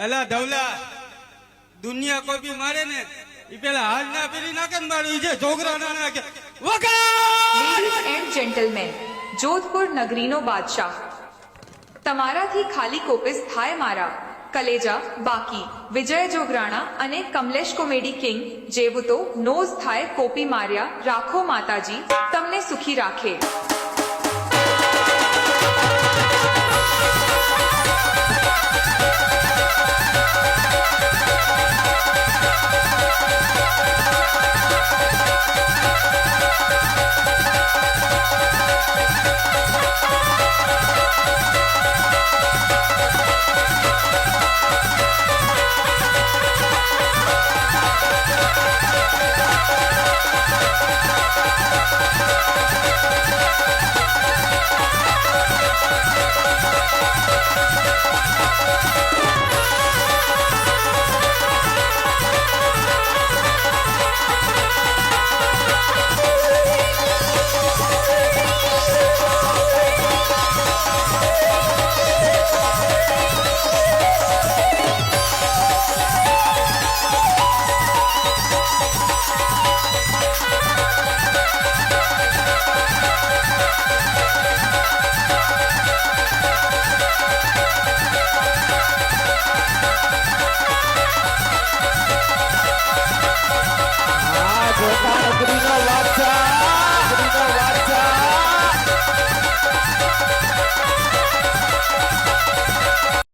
એલા ધવલા દુનિયા કોઈ બી મારે ને ઈ પેલા હાલ ના પેરી નાખે ને મારું જે છોકરા ના નાખે લેડીઝ એન્ડ જેન્ટલમેન, જોધપુર નગરીનો બાદશાહ, તમારાથી ખાલી કોપિસ થાય મારા કલેજા બાકી વિજય જોગરાણા અને કમલેશ કોમેડી કિંગ જેવું તો નોઝ થાય કોપી માર્યા રાખો માતાજી તમને સુખી રાખે।